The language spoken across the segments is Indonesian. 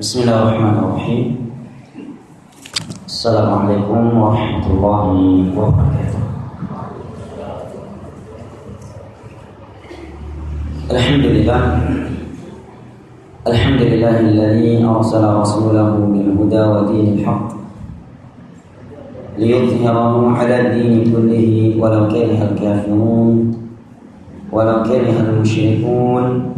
Bismillahirrahmanirrahim. Assalamualaikum warahmatullahi wabarakatuh. Alhamdulillahilladzi arsala rasulahu bil huda wa dinil haqq liyudhhirahu 'ala ad-dini kullihi walau karihal kafirun walau karihal musyrikun.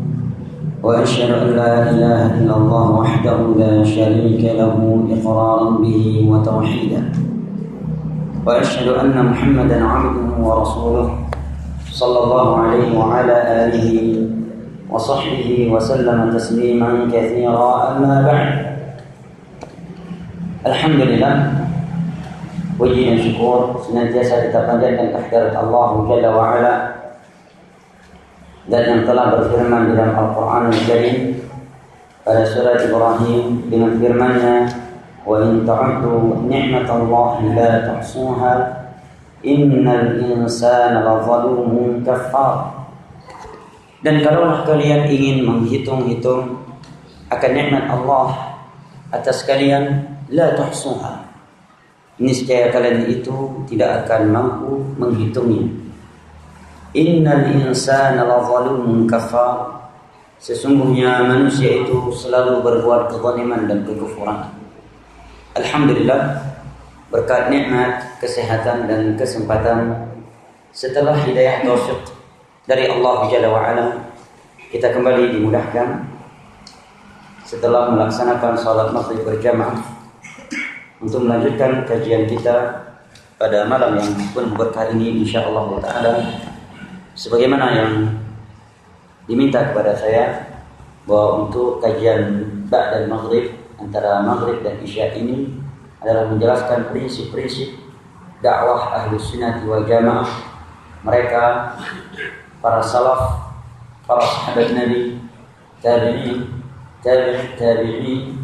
وأشهد أن لا إله إلا الله وحده لا شريك له إقرارا به وتوحيدا وأشهد أن محمدا عبده ورسوله صلى الله عليه وعلى آله وصحبه وسلم تسليما كثيرا. أما بعد. Alhamdulillah, puji dan syukur senantiasa kita panjatkan kehadirat Allah Jalla wa Ala, dan yang telah berfirman dalam Al-Quran Al-Karim pada surat Ibrahim dengan firman-Nya, wa in ta'uddu ni'matallahi la tuhsuha innal insana lazalumun kafar. Dan kalaulah kalian ingin menghitung-hitung akan nikmat Allah atas kalian, la tuhsuha, niscaya kalian itu tidak akan mampu menghitungnya. Innal insana lazalumun kafar, sesungguhnya manusia itu selalu berbuat kezaliman dan kekufuran. Alhamdulillah, berkat nikmat kesehatan dan kesempatan setelah hidayah taufik dari Allah Jalla wa Ala, kita kembali dimudahkan setelah melaksanakan salat maghrib berjamaah untuk melanjutkan kajian kita pada malam yang penuh berkah ini, insyaallah taala. Sebagaimana yang diminta kepada saya, bahwa untuk kajian ba'dal maghrib, antara maghrib dan isya ini adalah menjelaskan prinsip-prinsip dakwah Ahlus Sunnah wal Jamaah, mereka para salaf, para sahabat Nabi, tabi'in,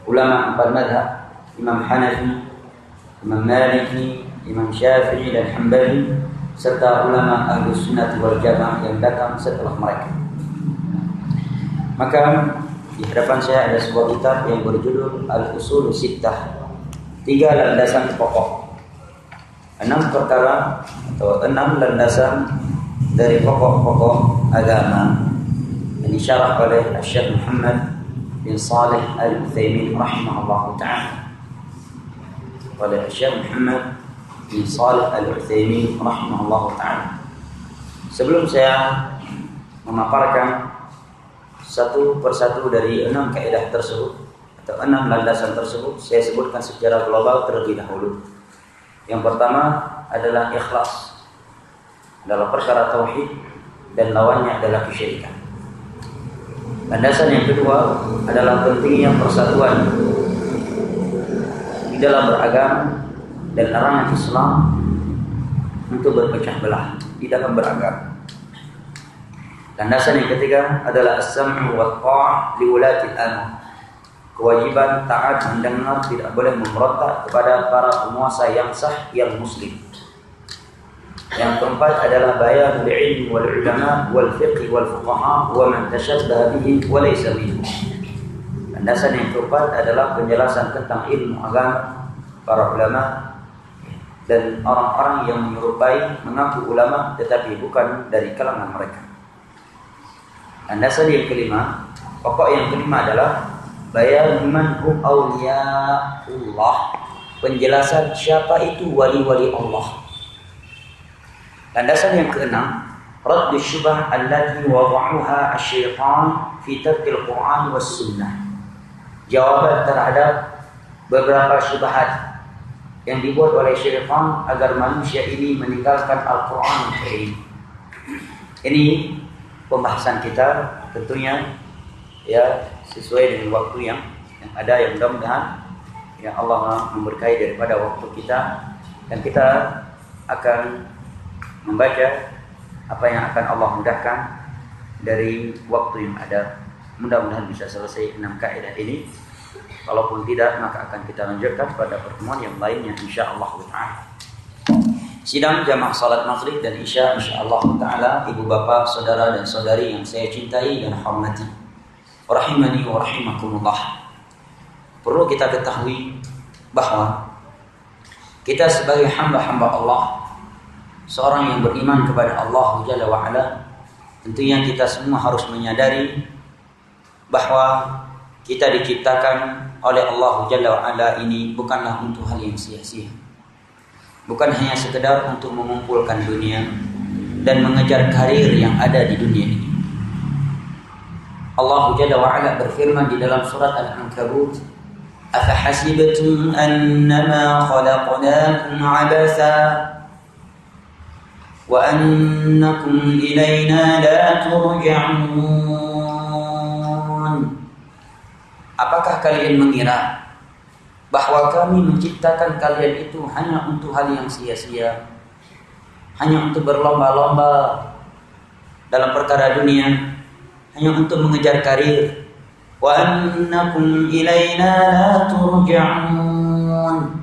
ulama empat mazhab, Imam Hanafi, Imam Maliki, Imam Syafi'i dan Hanbali, serta ulama Ahlus Sunnah wal Jamaah yang datang setelah mereka. Maka di hadapan saya ada sebuah kitab yang berjudul Al-Usul Sittah, 3 landasan pokok, 6 perkara atau 6 landasan dari pokok-pokok agama, yang disyarah oleh Syekh Muhammad bin Shalih Al-Utsaimin rahimahullah ta'ala, oleh Syekh Muhammad bin Shalih Al-Utsaimin rahimahullah ta'ala. Sebelum saya memaparkan satu persatu dari 6 kaidah tersebut atau 6 landasan tersebut, saya sebutkan secara global terlebih dahulu. Yang pertama adalah ikhlas, adalah perkara tauhid dan lawannya adalah kesyirikan. Landasan yang kedua adalah pentingnya persatuan di dalam beragama dan larangan Islam untuk berpecah belah di dalam beragama. Landasan yang ketiga adalah as-sam'u wa ta'ah li ulatil amr, kewajiban taat mendengar, tidak boleh memberontak kepada para penguasa yang sah, yang muslim. Yang keempat adalah bayanul ilmi wal ulama wal fiqh wal fuqaha wa man tashabbaha bihi wa laysa minhu. Landasan yang keempat adalah penjelasan tentang ilmu agama, para ulama dan orang-orang yang menyerupai, mengaku ulama tetapi bukan dari kalangan mereka. Landasan yang kelima, pokok yang kelima adalah bayan man hum awliyaullah, penjelasan siapa itu wali-wali Allah. Landasan yang keenam, raddu syubah allati wada'uha asy-syaitan fi tarkil Qur'an was sunnah, jawaban terhadap beberapa syubhat yang dibuat oleh syaitan agar manusia ini meninggalkan Al-Quran Al-Karim. Ini pembahasan kita tentunya ya sesuai dengan waktu yang ada, yang mudah-mudahan ya Allah memberkahi daripada waktu kita, dan kita akan membaca apa yang akan Allah mudahkan dari waktu yang ada. Mudah-mudahan bisa selesai 6 kaidah ini. Kalaupun tidak, maka akan kita lanjutkan pada pertemuan yang lainnya insyaallah ta'ala. Sidang jamaah salat maghrib dan isya insyaallah taala, ibu bapak, saudara dan saudari yang saya cintai dan hormati, rahimani wa rahimakumullah. Perlu kita ketahui bahwa kita sebagai hamba-hamba Allah, seorang yang beriman kepada Allah Jalla wa Ala, tentunya kita semua harus menyadari bahwa kita diciptakan oleh Allah Jalla wa Ala ini bukanlah untuk hal yang sia-sia. Bukan hanya sekedar untuk mengumpulkan dunia dan mengejar karir yang ada di dunia ini. Allah Jalla wa Ala berfirman di dalam surat Al-Ankabut, "Afahasibtum annama khalaqnakum 'abasa wa annakum ilaina la turja'un." Apakah kalian mengira bahwa kami menciptakan kalian itu hanya untuk hal yang sia-sia, hanya untuk berlomba-lomba dalam perkara dunia, hanya untuk mengejar karir? Wa annakum ilaina la turja'un.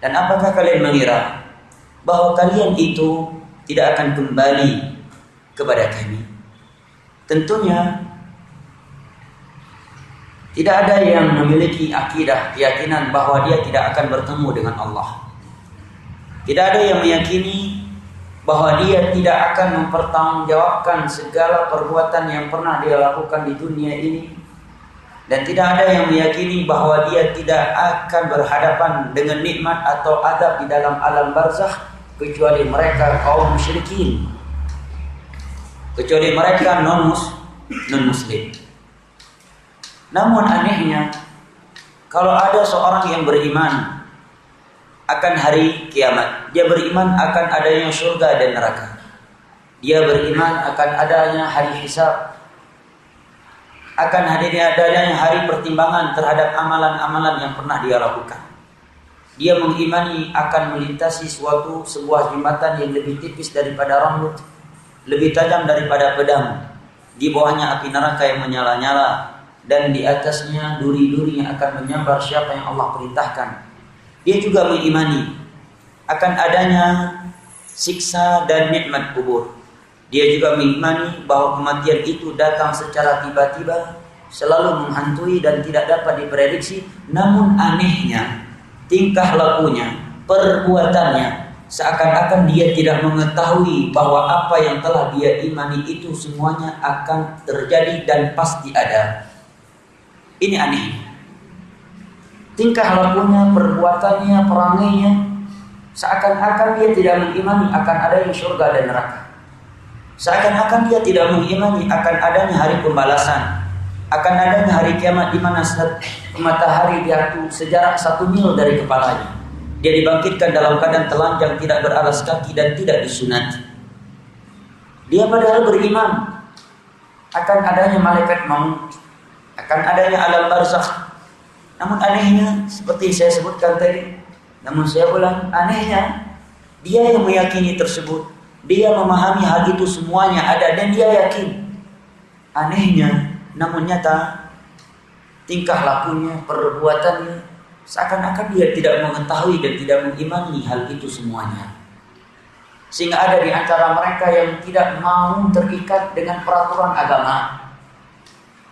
Dan apakah kalian mengira bahwa kalian itu tidak akan kembali kepada kami? Tentunya tidak ada yang memiliki akidah, keyakinan bahwa dia tidak akan bertemu dengan Allah. Tidak ada yang meyakini bahwa dia tidak akan mempertanggungjawabkan segala perbuatan yang pernah dia lakukan di dunia ini. Dan tidak ada yang meyakini bahwa dia tidak akan berhadapan dengan nikmat atau adab di dalam alam barzakh, kecuali mereka kaum musyrikin, kecuali mereka non-muslim. Namun anehnya, kalau ada seorang yang beriman akan hari kiamat, dia beriman akan adanya surga dan neraka, dia beriman akan adanya hari hisab, akan hadirnya adanya hari pertimbangan terhadap amalan-amalan yang pernah dia lakukan. Dia mengimani akan melintasi sebuah jembatan yang lebih tipis daripada rambut, lebih tajam daripada pedang. Di bawahnya api neraka yang menyala-nyala, dan di atasnya duri-duri yang akan menyambar siapa yang Allah perintahkan. Dia juga mengimani akan adanya siksa dan nikmat kubur. Dia juga mengimani bahwa kematian itu datang secara tiba-tiba, selalu menghantui dan tidak dapat diprediksi. Namun anehnya, tingkah lakunya, perbuatannya, seakan-akan dia tidak mengetahui bahwa apa yang telah dia imani itu semuanya akan terjadi dan pasti ada. Ini aneh. Tingkah lakunya, perbuatannya, perangainya, seakan-akan dia tidak mengimani akan adanya surga dan neraka. Seakan-akan dia tidak mengimani akan adanya hari pembalasan, akan adanya hari kiamat di mana matahari jatuh sejarak 1 mil dari kepalanya. Dia dibangkitkan dalam keadaan telanjang, tidak beralas kaki dan tidak disunat. Dia padahal beriman akan adanya malaikat maut, akan adanya alam barzakh. Namun anehnya, seperti saya sebutkan tadi, namun saya ulang, anehnya dia yang meyakini tersebut, dia memahami hal itu semuanya ada dan dia yakin. Anehnya, namun nyata tingkah lakunya, perbuatannya, seakan-akan dia tidak mengetahui dan tidak mengimani hal itu semuanya. Sehingga ada di antara mereka yang tidak mau terikat dengan peraturan agama.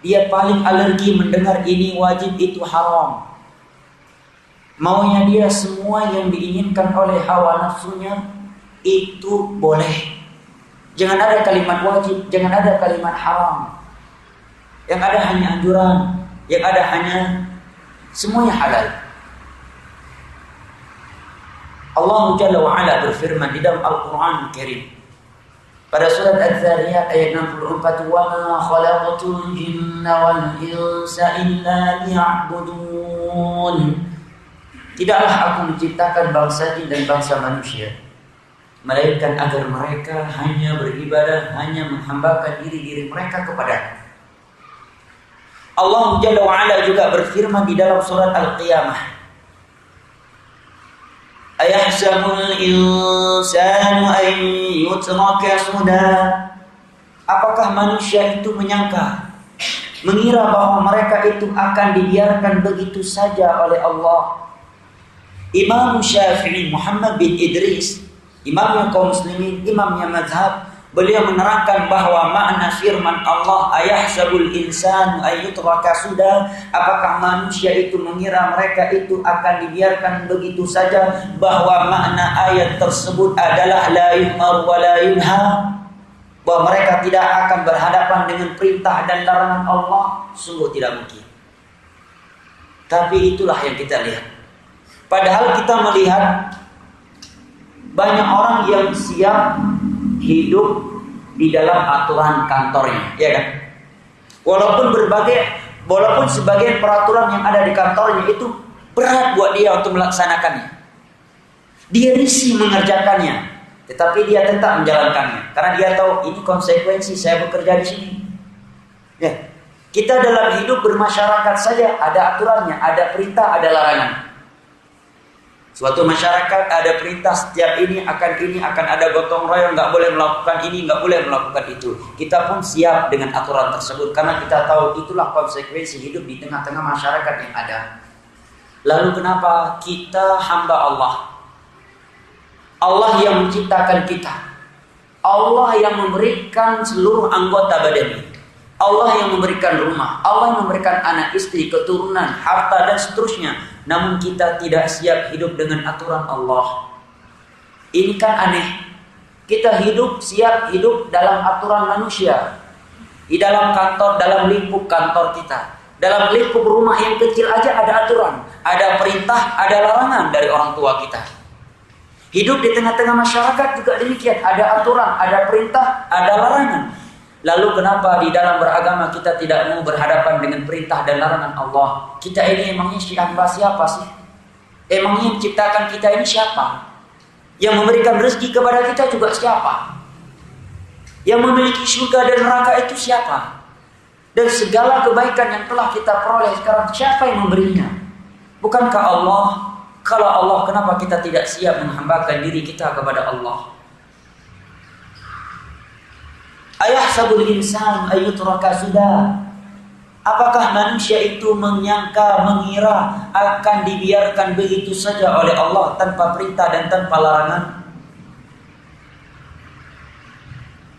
Dia paling alergi mendengar ini wajib, itu haram. Maunya dia semua yang diinginkan oleh hawa nafsunya itu boleh. Jangan ada kalimat wajib, jangan ada kalimat haram. Yang ada hanya anjuran, yang ada hanya semuanya halal. Allah Jalla wa Ala berfirman di dalam Al-Quran Karim pada surat Az-Zariyat ayat 64, "Wa ma khalaqtul jinna wal insa illa liya'budun." Tidaklah aku menciptakan bangsa jin dan bangsa manusia melainkan agar mereka hanya beribadah, hanya menghambakan diri-diri mereka kepada Allah. Jalla wa Ala juga berfirman di dalam surat Al-Qiyamah, "Ayahsabul insanu an yutraka suda." Apakah manusia itu menyangka, mengira bahwa mereka itu akan dibiarkan begitu saja oleh Allah? Imam Syafi'i Muhammad bin Idris imamnya kaum muslimin, imamnya mazhab. Beliau menerangkan bahwa makna firman Allah, ayahsabul insanu ayyutraka sudah, apakah manusia itu mengira mereka itu akan dibiarkan begitu saja, bahwa makna ayat tersebut adalah la yu'mar wa la yunha, bahwa mereka tidak akan berhadapan dengan perintah dan larangan Allah. Sungguh tidak mungkin. Tapi itulah yang kita lihat. Padahal kita melihat banyak orang yang siap hidup di dalam aturan kantornya, ya kan? Walaupun sebagian peraturan yang ada di kantornya itu berat buat dia untuk melaksanakannya. Dia risih mengerjakannya, tetapi dia tetap menjalankannya karena dia tahu ini konsekuensi saya bekerja di sini. Ya. Kita dalam hidup bermasyarakat saja ada aturannya, ada perintah, ada larangan. Suatu masyarakat ada perintah setiap ini akan ada gotong royong, nggak boleh melakukan ini, nggak boleh melakukan itu. Kita pun siap dengan aturan tersebut karena kita tahu itulah konsekuensi hidup di tengah-tengah masyarakat yang ada. Lalu kenapa kita hamba Allah? Allah yang menciptakan kita, Allah yang memberikan seluruh anggota badan ini, Allah yang memberikan rumah, Allah yang memberikan anak istri, keturunan, harta dan seterusnya. Namun kita tidak siap hidup dengan aturan Allah. Ini kan aneh. Kita siap hidup dalam aturan manusia. Di dalam kantor, dalam lingkup kantor kita. Dalam lingkup rumah yang kecil aja ada aturan. Ada perintah, ada larangan dari orang tua kita. Hidup di tengah-tengah masyarakat juga demikian. Ada aturan, ada perintah, ada larangan. Lalu kenapa di dalam beragama kita tidak mau berhadapan dengan perintah dan larangan Allah? Kita ini emangnya siapa sih? Emangnya yang menciptakan kita ini siapa? Yang memberikan rezeki kepada kita juga siapa? Yang memiliki surga dan neraka itu siapa? Dan segala kebaikan yang telah kita peroleh sekarang siapa yang memberinya? Bukankah Allah? Kalau Allah, kenapa kita tidak siap menghambakan diri kita kepada Allah? Ayahsabul insan ayyutraka sudah. Apakah manusia itu mengira akan dibiarkan begitu saja oleh Allah tanpa perintah dan tanpa larangan?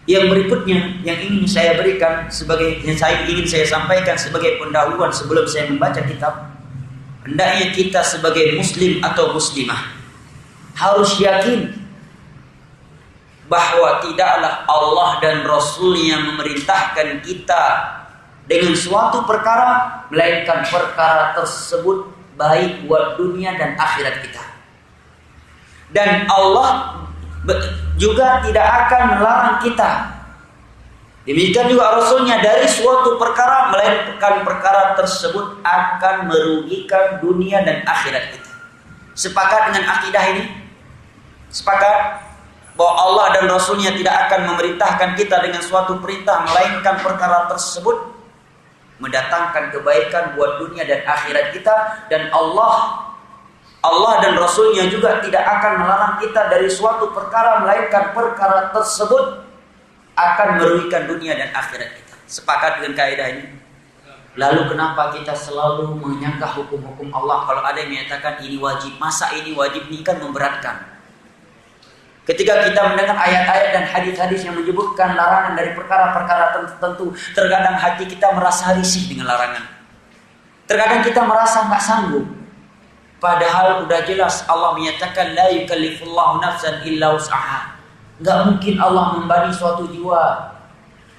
Yang berikutnya yang ingin saya berikan ingin saya sampaikan sebagai pendahuluan sebelum saya membaca kitab. Hendaknya kita sebagai muslim atau muslimah harus yakin bahwa tidaklah Allah dan Rasul-Nya memerintahkan kita dengan suatu perkara, melainkan perkara tersebut baik buat dunia dan akhirat kita. Dan Allah juga tidak akan melarang kita. Demikian juga Rasul-Nya dari suatu perkara, melainkan perkara tersebut akan merugikan dunia dan akhirat kita. Sepakat dengan akidah ini? Sepakat? Bahwa Allah dan Rasul-Nya tidak akan memerintahkan kita dengan suatu perintah, melainkan perkara tersebut mendatangkan kebaikan buat dunia dan akhirat kita. Dan Allah dan Rasul-Nya juga tidak akan melarang kita dari suatu perkara, melainkan perkara tersebut akan merugikan dunia dan akhirat kita. Sepakat dengan kaidah ini? Lalu kenapa kita selalu menyangka hukum-hukum Allah? Kalau ada yang menyatakan ini wajib, masa ini wajib, ini kan memberatkan. Ketika kita mendengar ayat-ayat dan hadis-hadis yang menyebutkan larangan dari perkara-perkara tertentu, terkadang hati kita merasa risih dengan larangan. Terkadang kita merasa nggak sanggup. Padahal udah jelas Allah menyatakan la yukallifullahu nafsan illa wus'aha. Nggak mungkin Allah membebani suatu jiwa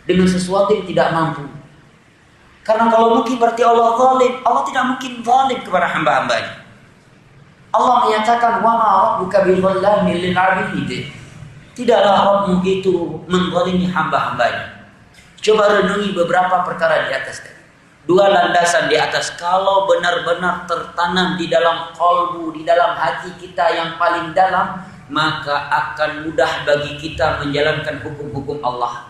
dengan sesuatu yang tidak mampu. Karena kalau mungkin berarti Allah zalim. Allah tidak mungkin zalim kepada hamba-hambanya. Allah menyatakan wa ma rabbuka bidzallamin lil 'abid. Tidaklah Rabbmu itu menzalimi hamba-hambanya. Coba renungi beberapa perkara di atas tadi. Dua landasan di atas. Kalau benar-benar tertanam di dalam qalbu, di dalam hati kita yang paling dalam, maka akan mudah bagi kita menjalankan hukum-hukum Allah.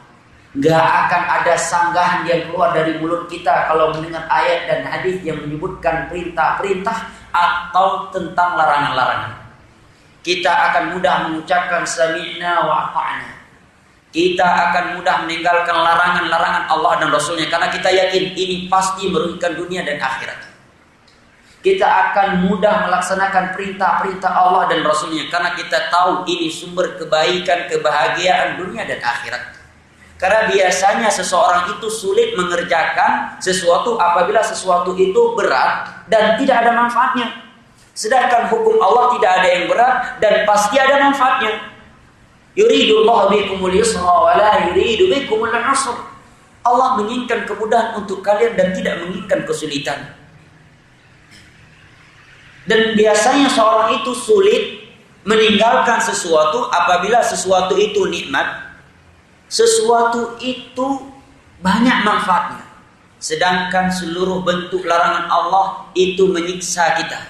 Gak akan ada sanggahan yang keluar dari mulut kita kalau mendengar ayat dan hadis yang menyebutkan perintah-perintah atau tentang larangan-larangan. Kita akan mudah mengucapkan sami'na wa ata'na. Kita akan mudah meninggalkan larangan-larangan Allah dan Rasul-Nya karena kita yakin ini pasti merugikan dunia dan akhirat. Kita akan mudah melaksanakan perintah-perintah Allah dan Rasulnya. Karena kita tahu ini sumber kebaikan, kebahagiaan dunia dan akhirat. Karena biasanya seseorang itu sulit mengerjakan sesuatu apabila sesuatu itu berat dan tidak ada manfaatnya. Sedangkan hukum Allah tidak ada yang berat dan pasti ada manfaatnya. Yuridullahu bikumul yusra wa la yuridu bikumul usra. Allah menginginkan kemudahan untuk kalian dan tidak menginginkan kesulitan. Dan biasanya seorang itu sulit meninggalkan sesuatu apabila sesuatu itu nikmat. Sesuatu itu banyak manfaatnya. Sedangkan seluruh bentuk larangan Allah itu menyiksa kita.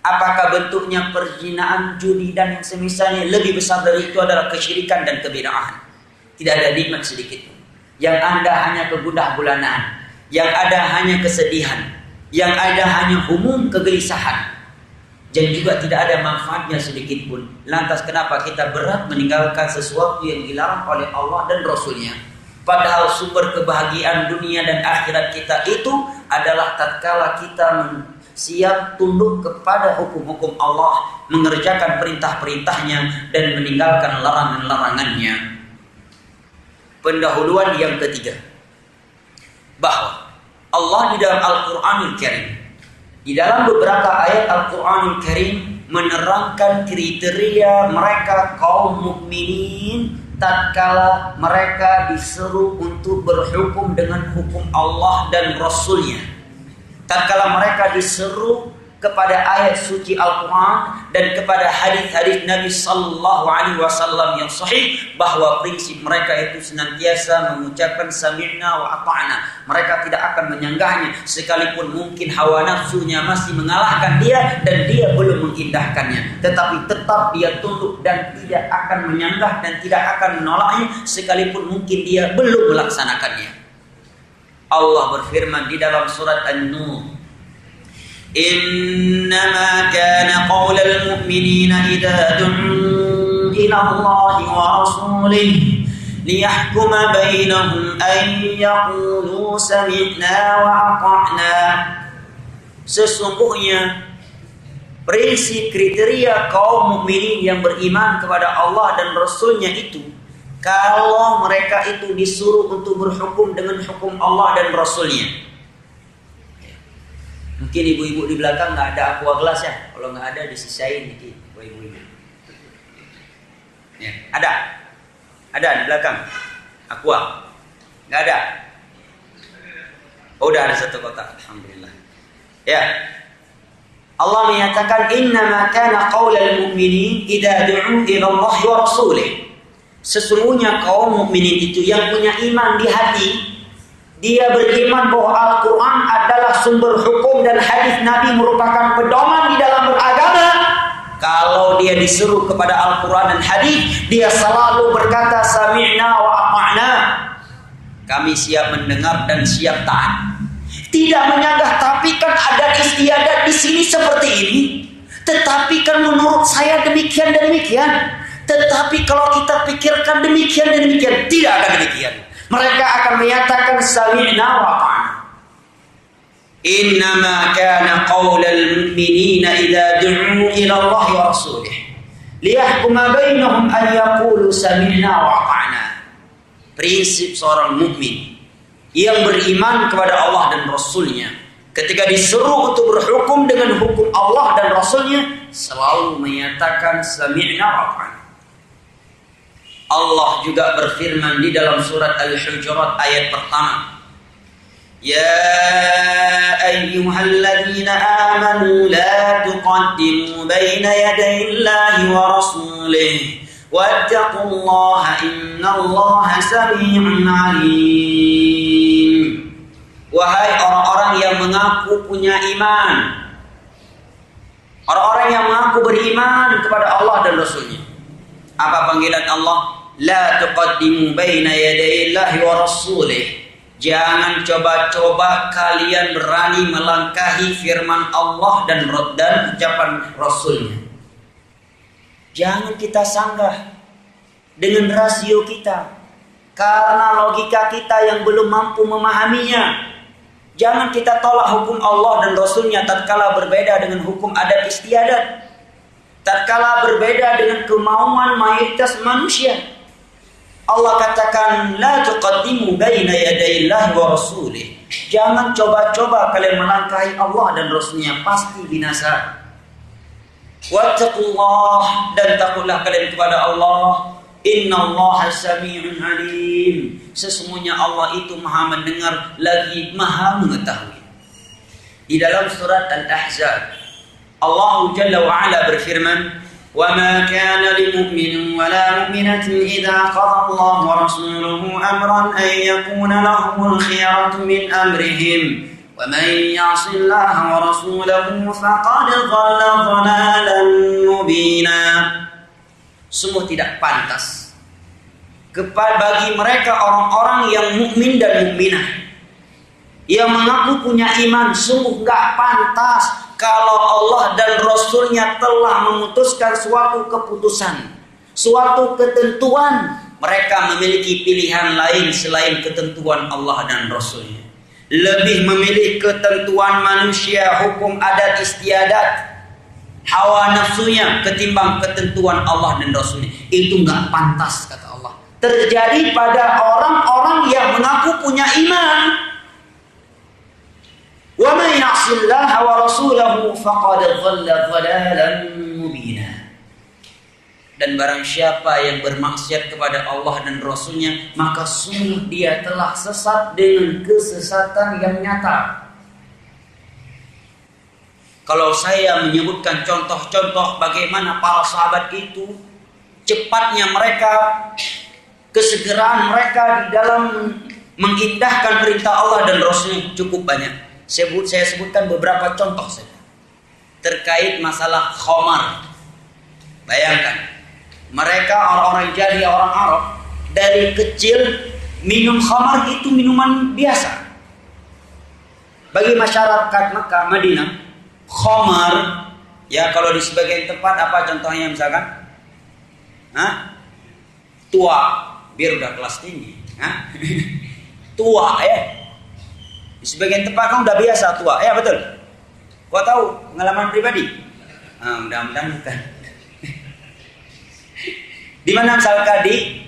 Apakah bentuknya perzinahan, judi dan yang semisalnya, lebih besar dari itu adalah kesyirikan dan kebid'ahan. Tidak ada nikmat sedikit pun. Yang ada hanya kegundah gulanan, yang ada hanya kesedihan, yang ada hanya umum kegelisahan. Dan juga tidak ada manfaatnya sedikit pun. Lantas kenapa kita berat meninggalkan sesuatu yang dilarang oleh Allah dan Rasulnya? Padahal sumber kebahagiaan dunia dan akhirat kita itu adalah tatkala kita siap tunduk kepada hukum-hukum Allah, mengerjakan perintah-perintahnya dan meninggalkan larangan-larangannya. Pendahuluan yang ketiga, bahwa Allah di dalam Al-Quranul Karim, di dalam beberapa ayat Al-Quranul Karim menerangkan kriteria mereka kaum mukminin tatkala mereka diseru untuk berhukum dengan hukum Allah dan Rasulnya. Tatkala mereka diseru kepada ayat suci Al-Quran dan kepada hadis-hadis Nabi Sallallahu Alaihi Wasallam yang sahih, bahwa prinsip mereka itu senantiasa mengucapkan sami'na wa ata'na. Mereka tidak akan menyanggahnya sekalipun mungkin hawa nafsunya masih mengalahkan dia dan dia belum mengindahkannya, tetapi tetap dia tunduk dan tidak akan menyanggah dan tidak akan menolaknya sekalipun mungkin dia belum melaksanakannya. Allah berfirman di dalam surat An-Nur, "Innama kana qaulal mu'minina idza du'u ila Allahi wa rasulihi liyahkuma bainahum an yaqulu sami'na wa ata'na." Sesungguhnya prinsip kriteria kaum mukminin yang beriman kepada Allah dan Rasulnya itu, kalau mereka itu disuruh untuk berhukum dengan hukum Allah dan Rasulnya. Mungkin ibu-ibu di belakang nggak ada aqua gelas ya. Kalau nggak ada disisain dikit, ibu-ibu. Ya, ada di belakang aqua. Nggak ada. Oh, udah ada satu kotak. Alhamdulillah. Ya. Allah menyatakan innama kana qaulal mu'minin idza du'u ila Allah wa rasulih. Sesungguhnya kaum mukminin itu yang punya iman di hati, dia beriman bahwa Al-Quran adalah sumber hukum dan hadis Nabi merupakan pedoman di dalam beragama. Kalau dia disuruh kepada Al-Quran dan hadis, dia selalu berkata sami'na wa ata'na. Kami siap mendengar dan siap taat. Tidak menyanggah, tapi kan ada istiadat di sini seperti ini. Tetapi kan menurut saya demikian dan demikian. Tetapi kalau kita pikirkan demikian dan demikian, tidak akan demikian. Mereka akan menyatakan sami'na wa ata'na. Innama kana qaulal mu'minina idza du'u ila Allah wa rasulih liyahkuma bainahum an yaqulu sami'na wa ata'na. Prinsip seorang mukmin yang beriman kepada Allah dan Rasulnya, ketika disuruh untuk berhukum dengan hukum Allah dan Rasulnya, selalu menyatakan sami'na wa ata'na. Allah juga berfirman di dalam surat Al-Hujurat ayat pertama, Ya ayyuhalladzina amanu la tuqaddimu baina yadayillahi wa rasulih wattaqullaha innallaha sami'un alim. Wahai orang-orang yang mengaku punya iman, orang-orang yang mengaku beriman kepada Allah dan Rasulnya. Apa panggilan Allah? La tuqaddimu baina yadayillahi wa rasulih. Jangan coba-coba kalian berani melangkahi firman Allah dan ucapan Rasulnya. Jangan kita sanggah dengan rasio kita, karena logika kita yang belum mampu memahaminya. Jangan kita tolak hukum Allah dan Rasulnya tatkala berbeda dengan hukum adat istiadat, tatkala berbeda dengan kemauan mayoritas manusia. Allah katakan, la tuqaddimu baina yadayillahi wa rasulih. Jangan coba-coba kalian melangkahi Allah dan Rasulnya, pasti binasa. Wattaqullah, dan takutlah kalian kepada Allah. Innallaha sami'un alim. Sesungguhnya Allah itu Maha mendengar lagi Maha mengetahui. Di dalam surat Al-Ahzab, Allah Jalla wa Ala berfirman, وَمَا كَانَ لِمُؤْمِنٍ وَلَا مُؤْمِنَةٍ إِذَا قَضَى اللَّهُ وَرَسُولُهُ أَمْرًا أَن يَكُونَ لَهُمُ الْخِيَرَةُ مِنْ أَمْرِهِمْ وَمَن يَعْصِ اللَّهَ وَرَسُولَهُ فَقَدْ ضَلَّ ضَلَالًا مُبِينًا. Sungguh tidak pantas bagi mereka orang-orang yang mukmin dan mukminah yang mengaku punya iman, sungguh gak pantas kalau Allah dan Rasulnya telah memutuskan suatu keputusan, suatu ketentuan, mereka memiliki pilihan lain selain ketentuan Allah dan Rasulnya. Lebih memilih ketentuan manusia, hukum adat istiadat, hawa nafsunya ketimbang ketentuan Allah dan Rasulnya. Itu gak pantas, kata Allah, terjadi pada orang-orang yang mengaku punya iman. وَمَنْ يَعْصِ اللَّهَ وَرَسُولَهُ فَقَدْ ضَلَّ ضَلَالًا مُبِينًا. Dan barang siapa yang bermaksiat kepada Allah dan Rasulnya, maka sungguh dia telah sesat dengan kesesatan yang nyata. Kalau saya menyebutkan contoh-contoh bagaimana para sahabat itu, cepatnya mereka, kesegeraan mereka di dalam mengindahkan perintah Allah dan Rasulnya cukup banyak. Saya sebutkan beberapa contoh saja terkait masalah khamar. Bayangkan, mereka orang-orang jahiliyah, orang Arab, dari kecil minum khamar itu minuman biasa. Bagi masyarakat Mekah, Madinah, khamar, ya kalau di sebagian tempat apa contohnya misalkan? Tua, biar udah kelas tinggi. Tua ya. Di sebagian tempat kan udah biasa tua, ya betul. Kau tahu pengalaman pribadi? Mudah-mudahan bukan. Di mana misalkan di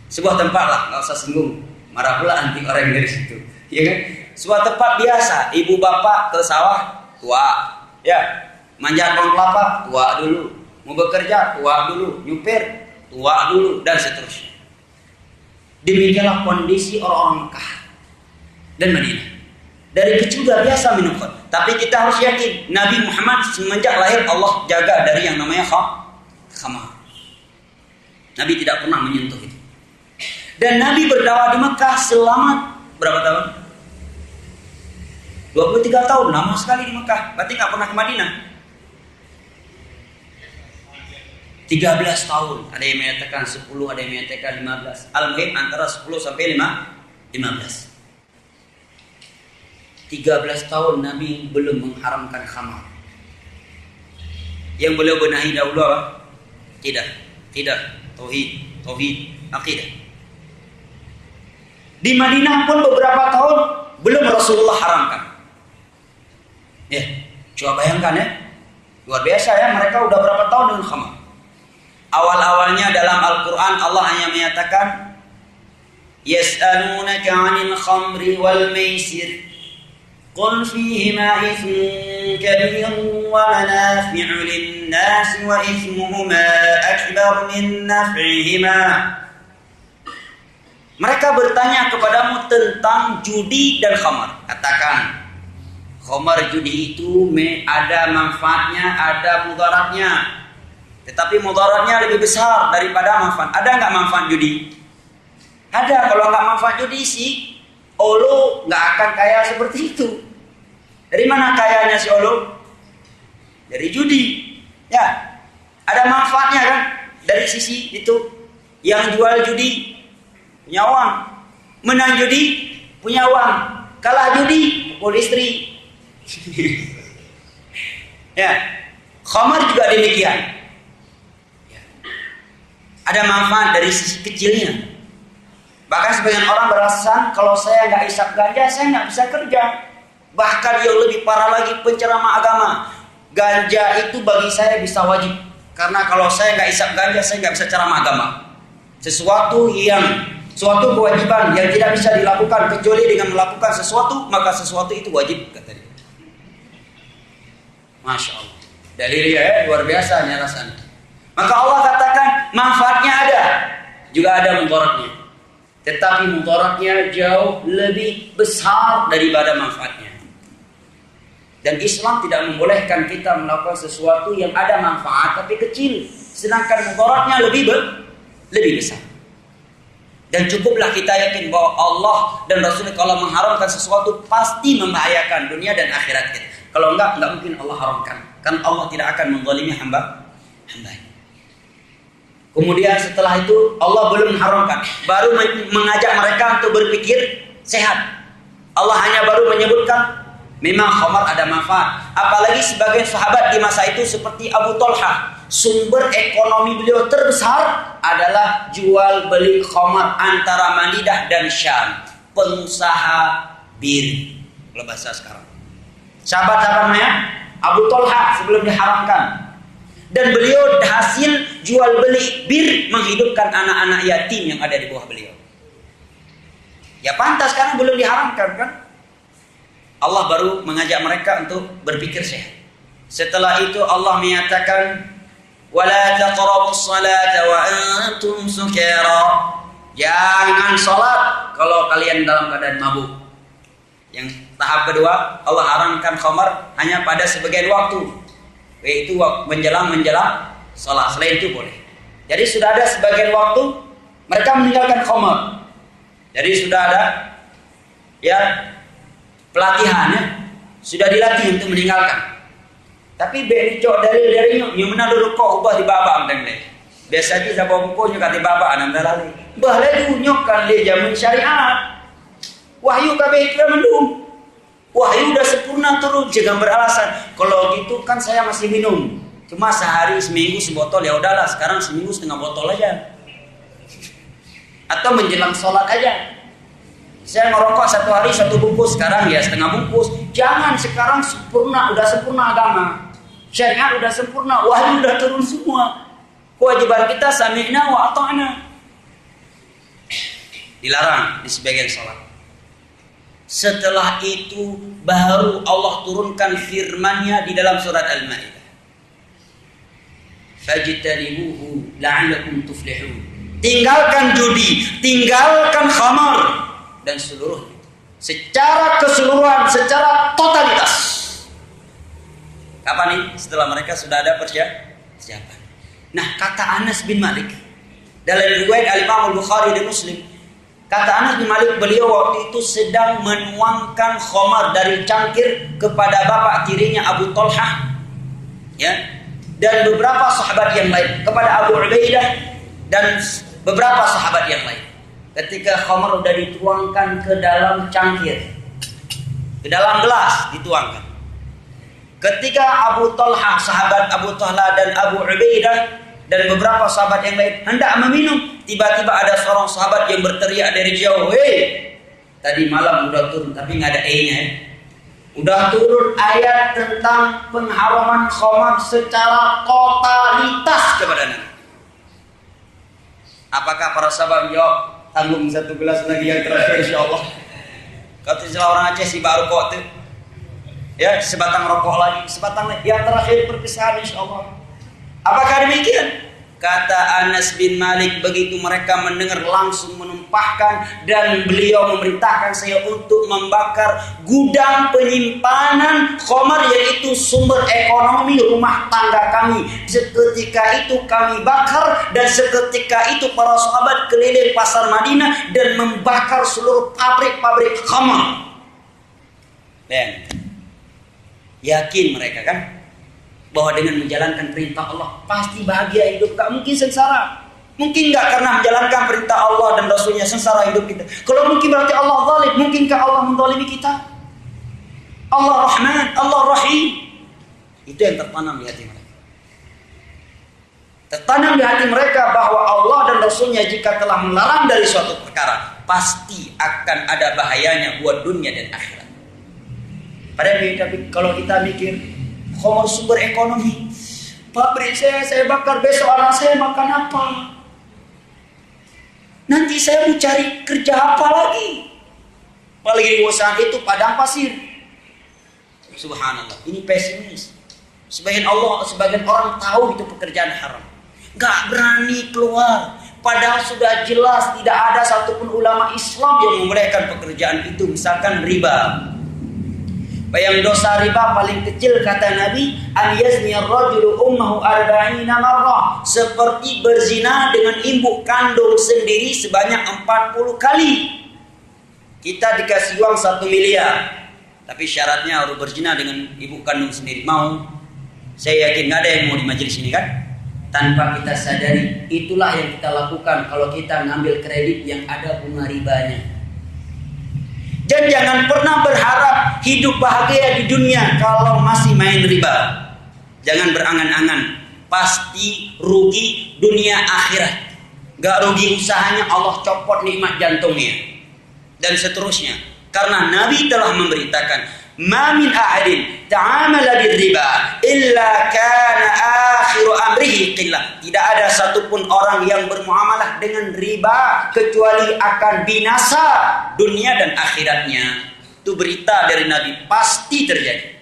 sebuah tempat lah, nggak usah singgung, marah pula nanti orang dari situ, ya kan? Sebuah tempat biasa, ibu bapak ke sawah tua, ya, manjat pohon kelapa tua dulu, mau bekerja tua dulu, nyupir tua dulu, dan seterusnya. Demikianlah kondisi orang-orang Mekah dan Madinah. Dari kecil sudah biasa minum khamr. Tapi kita harus yakin Nabi Muhammad semenjak lahir Allah jaga dari yang namanya khamar. Nabi tidak pernah menyentuh itu. Dan Nabi berdakwah di Mekah selama berapa tahun? 23 tahun, lama sekali di Mekah. Berarti nggak pernah ke Madinah. 13 tahun. Ada yang menyatakan 10, ada yang menyatakan 15. Al-Muhim antara 10 sampai 15. 13 tahun Nabi belum mengharamkan khamar. Yang beliau benahi dahulu apa? Tidak. Tauhid, akidah. Di Madinah pun beberapa tahun belum Rasulullah haramkan. Ya, coba bayangkan ya. Luar biasa ya, mereka udah berapa tahun dengan khamar. Awal-awalnya dalam Al-Quran Allah hanya menyatakan Yas'alunaka 'anil khamri wal maisir قل فيهما إثم كبير ومنافع للناس وإثمهما أكبر من نفعهما. Mereka bertanya kepadamu tentang judi dan khamar. Katakan, khamar judi itu ada manfaatnya, ada mudaratnya. Tetapi mudaratnya lebih besar daripada manfaat. Ada nggak manfaat judi? Ada. Kalau nggak manfaat judi sih, Olo nggak akan kaya seperti itu. Dari mana kayanya si Olo? Dari judi. Ya, ada manfaatnya kan? Dari sisi itu, yang jual judi punya uang, menang judi punya uang, kalah judi pukul istri. Ya, khamar juga demikian. Ya. Ada manfaat dari sisi kecilnya. Bahkan sebagian orang beralasan kalau saya nggak isap ganja, saya nggak bisa kerja. Bahkan yang lebih parah lagi, penceramah agama. Ganja itu bagi saya bisa wajib. Karena kalau saya nggak isap ganja, saya nggak bisa ceramah agama. Suatu kewajiban yang tidak bisa dilakukan kecuali dengan melakukan sesuatu, maka sesuatu itu wajib, kata dia. Masya Allah. Dalilnya ya, luar biasa alasan. Maka Allah katakan manfaatnya ada, juga ada mudaratnya. Tetapi mudaratnya jauh lebih besar daripada manfaatnya. Dan Islam tidak membolehkan kita melakukan sesuatu yang ada manfaat tapi kecil, sedangkan mudaratnya lebih besar. Dan cukuplah kita yakin bahwa Allah dan Rasulnya kalau mengharamkan sesuatu pasti membahayakan dunia dan akhirat kita. Kalau enggak mungkin Allah haramkan. Kan Allah tidak akan menzalimi hamba. Kemudian setelah itu Allah belum mengharamkan, baru mengajak mereka untuk berpikir sehat. Allah hanya baru menyebutkan memang khamar ada manfaat. Apalagi sebagian sahabat di masa itu seperti Abu Talha, sumber ekonomi beliau terbesar adalah jual beli khamar antara Madinah dan Syam. Pengusaha bir, kalau bahasa sekarang. Sahabat namanya Abu Talha sebelum diharamkan. Dan beliau hasil jual beli bir menghidupkan anak-anak yatim yang ada di bawah beliau. Ya pantas karena belum diharamkan kan. Allah baru mengajak mereka untuk berpikir sehat. Setelah itu Allah menyatakan wala taqrabus salata wa antum sukara. Jangan salat kalau kalian dalam keadaan mabuk. Yang tahap kedua, Allah haramkan khamar hanya pada sebagian waktu, yaitu menjelang salat. Selain itu boleh. Jadi sudah ada sebagian waktu mereka meninggalkan khamar. Jadi sudah ada ya pelatihannya, sudah dilatih untuk meninggalkan. Tapi bencok dari yang mana dulu kok ubah di babak dan lain. Biasa aja sabab bukunya kata babak anak dalali. Bah lalu nyokkan le jamin syariat. Wahyu kabeh itu mendung. Wahyu udah sempurna turun, jangan beralasan. Kalau gitu kan saya masih minum. Cuma sehari seminggu sebotol ya udahlah, sekarang seminggu setengah botol aja. Atau menjelang sholat aja. Saya ngerokok satu hari satu bungkus, sekarang ya setengah bungkus. Jangan, sekarang sempurna, udah sempurna agama. Syariat udah sempurna, wahyu udah turun semua. Kewajiban kita sami'na wa ata'na. Dilarang di sebagian sholat. Setelah itu baru Allah turunkan firman-Nya di dalam surat Al-Maidah. Fajtanibuhu la'allakum tuflihun. Tinggalkan judi, tinggalkan khamar dan seluruhnya. Secara keseluruhan, secara totalitas. Kapan nih? Setelah mereka sudah ada persiapan. Nah, kata Anas bin Malik dalam riwayat Al-Imam Al-Bukhari dan Muslim, kata Anas bin Malik, beliau waktu itu sedang menuangkan khamar dari cangkir kepada bapak tirinya Abu Talha, ya, dan beberapa sahabat yang lain, kepada Abu Ubaidah dan beberapa sahabat yang lain. Ketika khamar sudah dituangkan ke dalam cangkir, ke dalam gelas dituangkan. Ketika Abu Talha, sahabat Abu Talha dan Abu Ubaidah dan beberapa sahabat yang lain hendak meminum, tiba-tiba ada seorang sahabat yang berteriak dari jauh, "Hei, tadi malam udah turun tapi nggak ada E-nya ya. Udah turun ayat tentang pengharaman khamar secara totalitas kepada Nabi." Apakah para sahabat menjawab, "Tanggung satu gelas lagi yang terakhir insyaallah." Kata istilah orang Aceh si baru kok tuh. Ya, sebatang rokok lagi, sebatang lagi, yang terakhir perpisahan insyaallah. Apakah demikian? Kata Anas bin Malik, begitu mereka mendengar langsung menumpahkan, dan beliau memerintahkan saya untuk membakar gudang penyimpanan khamar, yaitu sumber ekonomi rumah tangga kami. Seketika itu kami bakar, dan seketika itu para sahabat keliling pasar Madinah dan membakar seluruh pabrik-pabrik khamar. Dan yakin mereka kan bahwa dengan menjalankan perintah Allah pasti bahagia hidup, gak mungkin sengsara. Mungkin gak karena menjalankan perintah Allah dan Rasulnya sengsara hidup kita? Kalau mungkin berarti Allah zalim. Mungkinkah Allah menzalimi kita? Allah Rahman, Allah Rahim. Itu yang tertanam di hati mereka. Tertanam di hati mereka bahwa Allah dan Rasulnya jika telah melarang dari suatu perkara, pasti akan ada bahayanya buat dunia dan akhirat. Padahal tapi kalau kita mikir khamar sumber ekonomi, pabrik saya bakar, besok anak saya makan apa? Nanti saya mau cari kerja apa lagi? Apalagi di usaha itu padang pasir. Subhanallah, ini pesimis. Sebagian orang tahu itu pekerjaan haram, gak berani keluar. Padahal sudah jelas tidak ada satupun ulama Islam yang membolehkan pekerjaan itu, misalkan riba. Yang dosa riba paling kecil kata Nabi, an yazni ar-rajulu ummuhu 40 marrah, seperti berzina dengan ibu kandung sendiri sebanyak 40 kali. Kita dikasih uang 1 miliar, tapi syaratnya harus berzina dengan ibu kandung sendiri. Mau? Saya yakin gak ada yang mau di majelis ini kan? Tanpa kita sadari, itulah yang kita lakukan kalau kita ngambil kredit yang ada bunga ribanya. Dan jangan pernah berharap hidup bahagia di dunia kalau masih main riba. Jangan berangan-angan, pasti rugi dunia akhirat. Gak rugi usahanya, Allah copot nikmat jantungnya dan seterusnya. Karena Nabi telah memberitakan, ma min ahadin ta'amala birriba illa kana akhiru amrihi qillah. Tidak ada satupun orang yang bermuamalah dengan riba kecuali akan binasa dunia dan akhiratnya. Itu berita dari Nabi, pasti terjadi.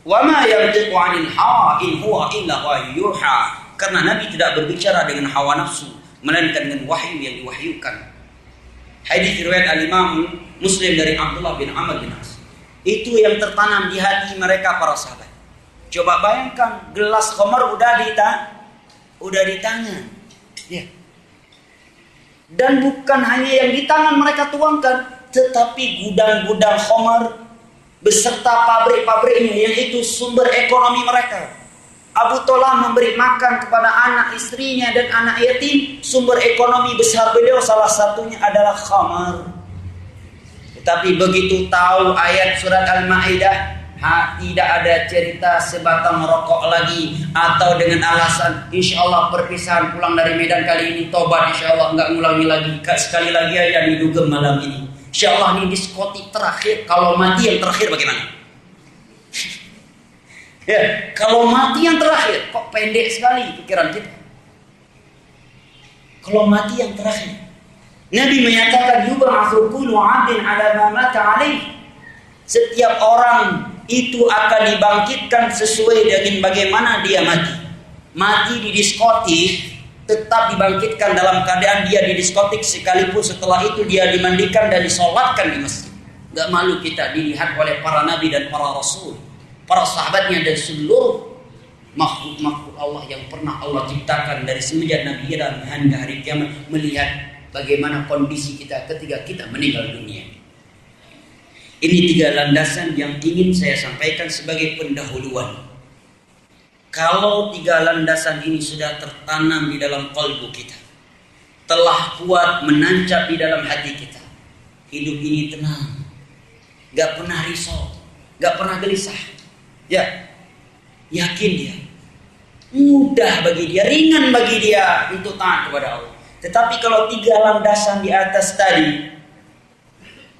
Wa ma yantiqu 'anil hawa in huwa illa wahyuha. Karena Nabi tidak berbicara dengan hawa nafsu, melainkan dengan wahyu yang diwahyukan. Hadis riwayat Al-Imam Muslim dari Abdullah bin Amr bin As. Itu yang tertanam di hati mereka para sahabat. Coba bayangkan, gelas khamar udah di tangan. Ya. Dan bukan hanya yang di tangan mereka tuangkan, tetapi gudang-gudang khamar beserta pabrik-pabriknya yang itu sumber ekonomi mereka. Abu Talha memberi makan kepada anak istrinya dan anak yatim. Sumber ekonomi besar beliau salah satunya adalah khamar. Tapi begitu tahu ayat surat Al-Maidah, tidak ada cerita sebatang rokok lagi, atau dengan alasan insya Allah perpisahan pulang dari Medan kali ini tobat, insya Allah nggak ngulangi lagi, sekali lagi aja didugem malam ini, insya Allah ini diskotik terakhir. Kalau mati yang terakhir bagaimana? Ya, kalau mati yang terakhir, kok pendek sekali pikiran kita. Kalau mati yang terakhir, Nabi menyatakan yub'atsu kullu 'abdin 'ala ma mata 'alaihi. Setiap orang itu akan dibangkitkan sesuai dengan bagaimana dia mati. Mati di diskotik, tetap dibangkitkan dalam keadaan dia di diskotik, sekalipun setelah itu dia dimandikan dan disolatkan di masjid. Gak malu kita dilihat oleh para nabi dan para rasul, para sahabatnya dan seluruh makhluk-makhluk Allah yang pernah Allah ciptakan dari semenjak Nabi Adam hingga hari kiamat, melihat bagaimana kondisi kita ketika kita meninggal dunia. Ini 3 landasan yang ingin saya sampaikan sebagai pendahuluan. Kalau 3 landasan ini sudah tertanam di dalam kalbu kita, telah kuat menancap di dalam hati kita, hidup ini tenang, gak pernah risau, gak pernah gelisah. Ya, yakin dia, mudah bagi dia, ringan bagi dia untuk taat kepada Allah. Tetapi kalau 3 landasan di atas tadi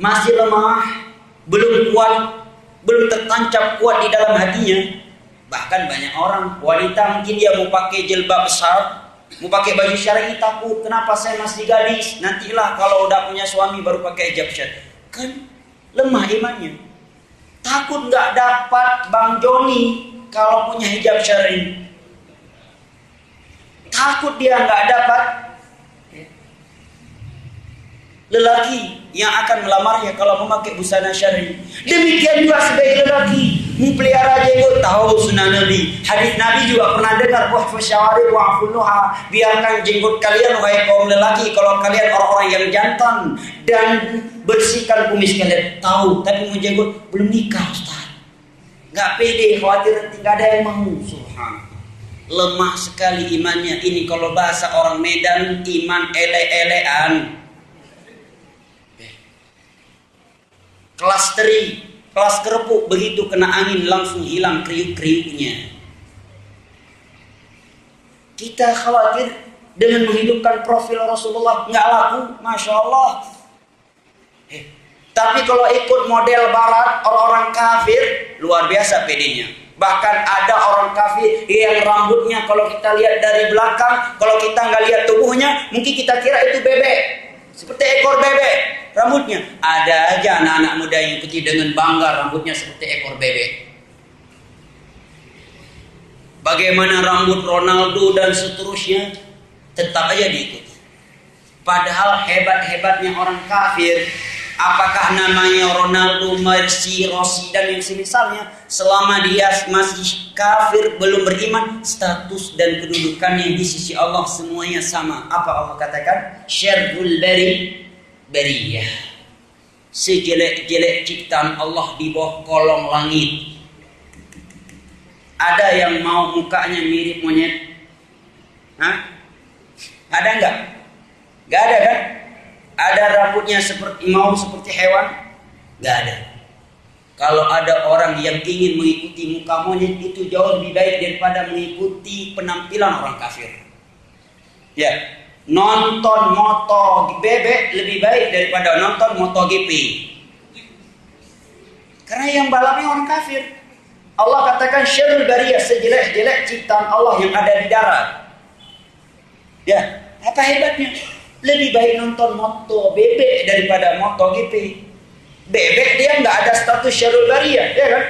masih lemah, belum kuat, belum tertancap kuat di dalam hatinya, bahkan banyak orang, wanita mungkin dia mau pakai jilbab besar, mau pakai baju syar'i, takut, kenapa saya masih gadis, nantilah kalau udah punya suami baru pakai hijab syar'i. Kan lemah imannya. Takut gak dapat Bang Joni kalau punya hijab syar'i. Takut dia gak dapat lelaki yang akan melamarnya kalau memakai busana syar'i. Demikian juga sebagai lelaki mempelihara jenggot, tahu sunnah Nabi. Hadis Nabi juga pernah dengar, wahfu syawari wa'funuha, biarkan jenggot kalian wahai kaum lelaki kalau kalian orang-orang yang jantan, dan bersihkan kumis kalian. Tahu, tapi mau jenggot, belum nikah Ustaz, gak pede, khawatir nanti gak ada yang mau. Subhanallah, lemah sekali imannya. Ini kalau bahasa orang Medan, iman ele-elean. Kelas teri, kelas kerupuk, begitu kena angin langsung hilang kriuk-kriuknya. Kita khawatir dengan menghidupkan profil Rasulullah, nggak laku, Masya Allah. Tapi kalau ikut model barat, orang-orang kafir, luar biasa pedenya. Bahkan ada orang kafir yang rambutnya kalau kita lihat dari belakang, kalau kita nggak lihat tubuhnya, mungkin kita kira itu bebek. Seperti ekor bebek rambutnya. Ada aja anak-anak muda yang ikuti dengan bangga rambutnya seperti ekor bebek. Bagaimana rambut Ronaldo dan seterusnya, tetap aja diikuti. Padahal hebat-hebatnya orang kafir, apakah namanya Ronaldo, Messi, Rossi dan yang semisalnya, selama dia masih kafir, belum beriman, status dan kedudukannya di sisi Allah semuanya sama. Apa Allah katakan? Syarrul bariyah. Sejelek-jelek ciptaan Allah di bawah kolong langit. Ada yang mau mukanya mirip monyet? Hah? Ada enggak? Enggak ada kan? Ada rambutnya seperti hewan? Enggak ada. Kalau ada orang yang ingin mengikuti muka monyet, itu jauh lebih baik daripada mengikuti penampilan orang kafir. Ya, nonton moto bebek lebih baik daripada nonton MotoGP. Karena yang balapnya orang kafir. Allah katakan syarrul bariyah, sejelek-jelek ciptaan Allah yang ada di darat. Ya, apa hebatnya? Lebih baik nonton moto bebek daripada MotoGP. Bebek dia nggak ada status syarrul bariyah, ya kan?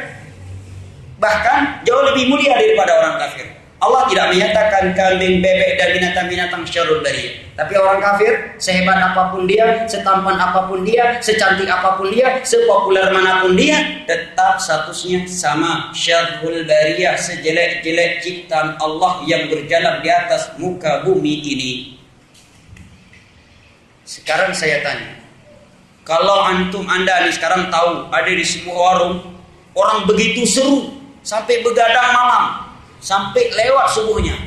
Bahkan jauh lebih mulia daripada orang kafir. Allah tidak menyatakan kambing, bebek dan binatang-binatang syarrul bariyah. Tapi orang kafir, sehebat apapun dia, setampan apapun dia, secantik apapun dia, sepopuler manapun dia, tetap statusnya sama, syarrul bariyah, sejelek-jelek ciptaan Allah yang berjalan di atas muka bumi ini. Sekarang saya tanya, kalau anda nih sekarang tahu ada di sebuah warung, orang begitu seru sampai begadang malam, sampai lewat subuhnya.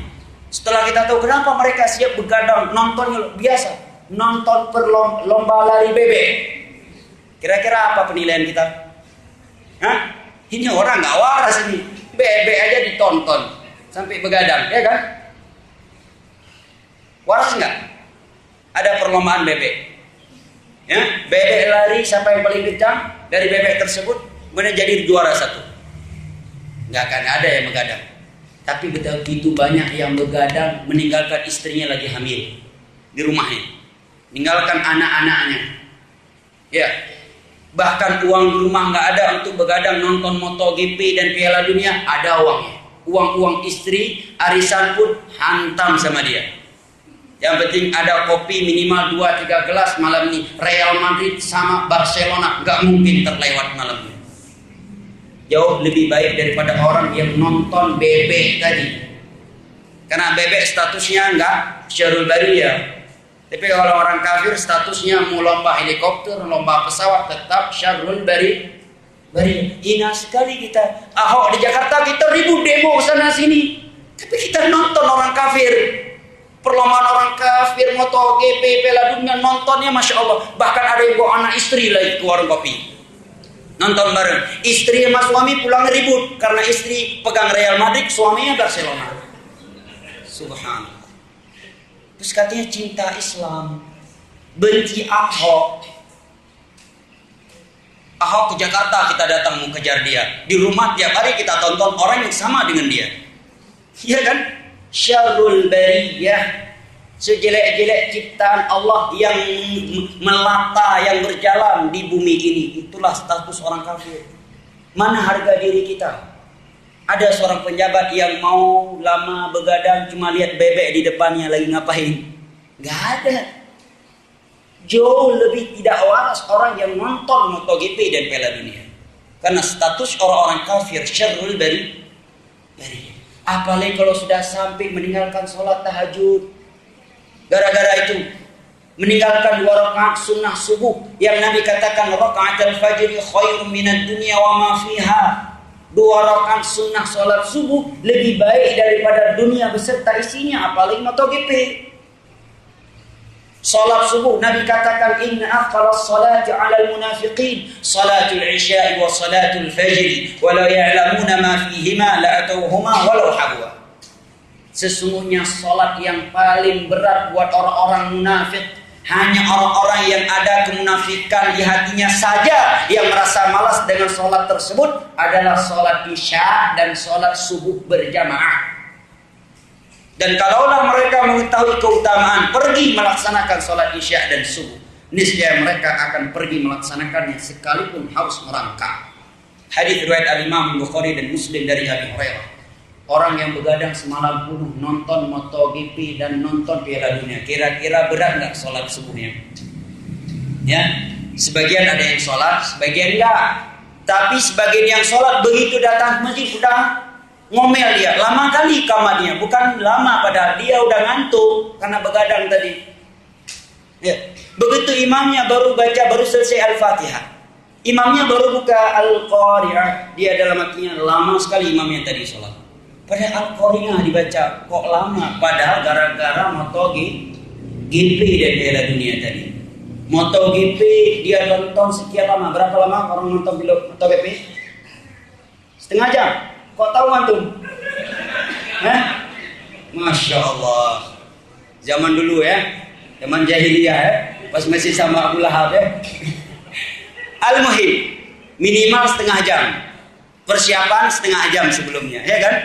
Setelah kita tahu kenapa mereka siap begadang, nontonnya biasa, nonton lomba lari bebek. Kira-kira apa penilaian kita? Hah? Ini orang nggak waras ini, bebek aja ditonton sampai begadang, ya kan? Waras nggak? Ada perlombaan bebek. Ya, bebek lari siapa yang paling kencang dari bebek tersebut, kemudian jadi juara satu. Nggak akan ada yang begadang. Tapi begitu banyak yang begadang meninggalkan istrinya lagi hamil di rumahnya, meninggalkan anak-anaknya. Ya, bahkan uang di rumah nggak ada untuk begadang nonton MotoGP dan Piala Dunia, ada uangnya. Uang istri arisan pun hantam sama dia. Yang penting ada kopi minimal 2-3 gelas malam ini. Real Madrid sama Barcelona nggak mungkin terlewat malam ini. Jauh lebih baik daripada orang yang nonton bebek tadi. Karena bebek statusnya enggak syarrul bariyah. Tapi kalau orang kafir statusnya mau lomba helikopter, lomba pesawat, tetap syarrul bariyah. Hina sekali kita. Ahok di Jakarta kita ribut demo sana sini. Tapi kita nonton orang kafir. Perlombaan orang kafir, MotoGP, Piala Dunia, nontonnya Masya Allah. Bahkan ada yang bawa anak istri lagi ke warung kopi. Nonton bareng. Istri sama suami pulang ribut karena istri pegang Real Madrid, suaminya Barcelona. Subhanallah. Terus katanya cinta Islam, benci Ahok. Ahok ke Jakarta kita datang mau kejar dia. Di rumah tiap hari kita tonton orang yang sama dengan dia. Iya kan? Syarrul bariyah, sejelek-jelek ciptaan Allah yang melata, yang berjalan di bumi ini. Itulah status orang kafir. Mana harga diri kita? Ada seorang penjabat yang mau lama begadang cuma lihat bebek di depannya lagi ngapain? Gak ada. Jauh lebih tidak waras orang yang nonton MotoGP dan Piala Dunia. Karena status orang-orang kafir syarrul bariyah. Apalagi kalau sudah sampai meninggalkan sholat tahajud. Gara-gara itu meninggalkan 2 rakaat sunnah subuh yang Nabi katakan rakaatul fajri khairum minad dunya wa ma fiha. 2 rakaat sunnah sholat subuh lebih baik daripada dunia beserta isinya, apalagi MotoGP. Salat subuh Nabi katakan inna afqalas salati 'alal munafiqin salatul isya'i wa salatul fajri wa la ya'lamuna ma fihima la atawhuma walau habwa. Sesungguhnya salat yang paling berat buat orang-orang munafik Hanya orang-orang yang ada kemunafikan di hatinya saja yang merasa malas dengan sholat tersebut adalah sholat isya dan sholat subuh berjamaah. Dan kalaulah mereka mengetahui keutamaan pergi melaksanakan sholat isya dan subuh, niscaya mereka akan pergi melaksanakannya sekalipun harus merangkak. Hadis riwayat Al-Imam Bukhari dan Muslim dari Abi Hurairah. Orang yang begadang semalam penuh nonton MotoGP dan nonton Piala Dunia, kira-kira berat nggak sholat subuhnya? Ya, sebagian ada yang sholat, sebagian enggak. Tapi sebagian yang sholat begitu datang ke masjid udah ngomel dia, lama kali kamarnya, bukan lama padahal dia udah ngantuk karena begadang tadi. Ya, begitu imamnya baru selesai Al-Fatihah, imamnya baru buka Al-Qari'ah, dia dalam hatinya lama sekali imamnya tadi sholat. Padahal Al-Qari'ah dibaca kok lama, padahal gara-gara MotoGP dan Piala Dunia tadi. MotoGP dia nonton sekian lama, berapa lama orang nonton MotoGP? Setengah jam. Kok tahu antum? Masya Allah. Zaman dulu ya, zaman jahiliyah ya, pas masih sama Abu Lahab ya. Al-Muhim, minimal setengah jam. Persiapan setengah jam sebelumnya, ya kan?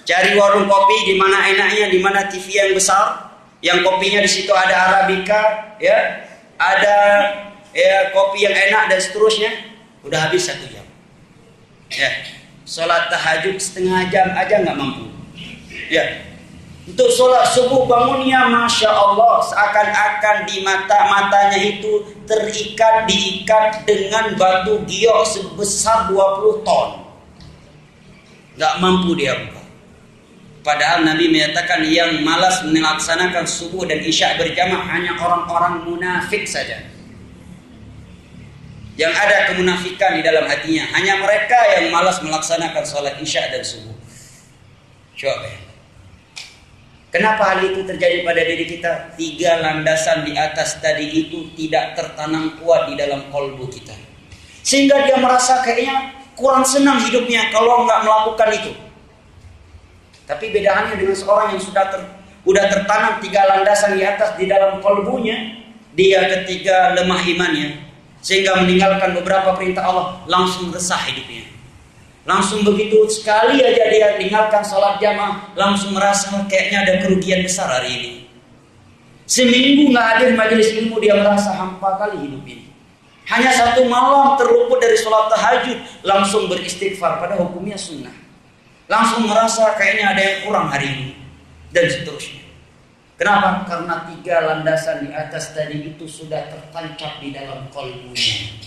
Cari warung kopi di mana enaknya, di mana TV yang besar, yang kopinya di situ ada Arabica, ya, ada ya kopi yang enak dan seterusnya. Udah habis 1 jam. Ya, sholat tahajud setengah jam aja nggak mampu. Ya, untuk sholat subuh bangunnya, masya Allah, seakan-akan di matanya itu diikat dengan batu giok sebesar 20 ton. Nggak mampu dia buka. Padahal Nabi menyatakan yang malas melaksanakan subuh dan isya berjamaah hanya orang-orang munafik saja. Yang ada kemunafikan di dalam hatinya. Hanya mereka yang malas melaksanakan sholat isya dan subuh. Coba. Kenapa hal itu terjadi pada diri kita? 3 landasan di atas tadi itu tidak tertanam kuat di dalam kolbu kita. Sehingga dia merasa kayaknya kurang senang hidupnya kalau nggak melakukan itu. Tapi bedaannya dengan seorang yang sudah tertanam 3 landasan di atas di dalam kolbunya, dia ketika lemah imannya, sehingga meninggalkan beberapa perintah Allah, langsung resah hidupnya. Langsung begitu sekali aja dia meninggalkan sholat jamaah, langsung merasa kayaknya ada kerugian besar hari ini. Seminggu nggak hadir majelis ilmu, dia merasa hampa kali hidup ini. Hanya 1 malam terluput dari sholat tahajud, langsung beristighfar, pada hukumnya sunnah. Langsung merasa kayaknya ada yang kurang hari ini, dan seterusnya. Kenapa? Karena 3 landasan di atas tadi itu sudah tertancap di dalam kolbunya.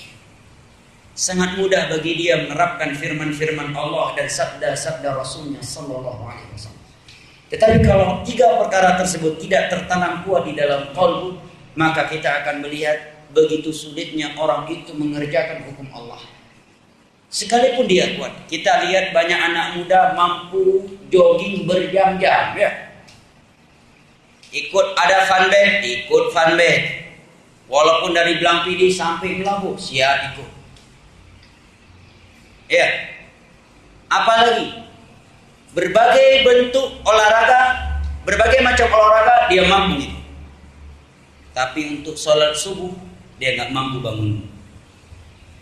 Sangat mudah bagi dia menerapkan firman-firman Allah dan sabda-sabda Rasulnya Sallallahu Alaihi Wasallam. Tetapi kalau 3 perkara tersebut tidak tertanam kuat di dalam kolbu, maka kita akan melihat begitu sulitnya orang itu mengerjakan hukum Allah. Sekalipun dia kuat, kita lihat banyak anak muda mampu jogging berjam-jam, ya. Ikut ada fanbase, ikut fanbase. Walaupun dari Blampidi sampai Melabuh, siap ikut. Ya. Apalagi berbagai bentuk olahraga, berbagai macam olahraga dia mampu itu. Tapi untuk sholat subuh dia nggak mampu bangun.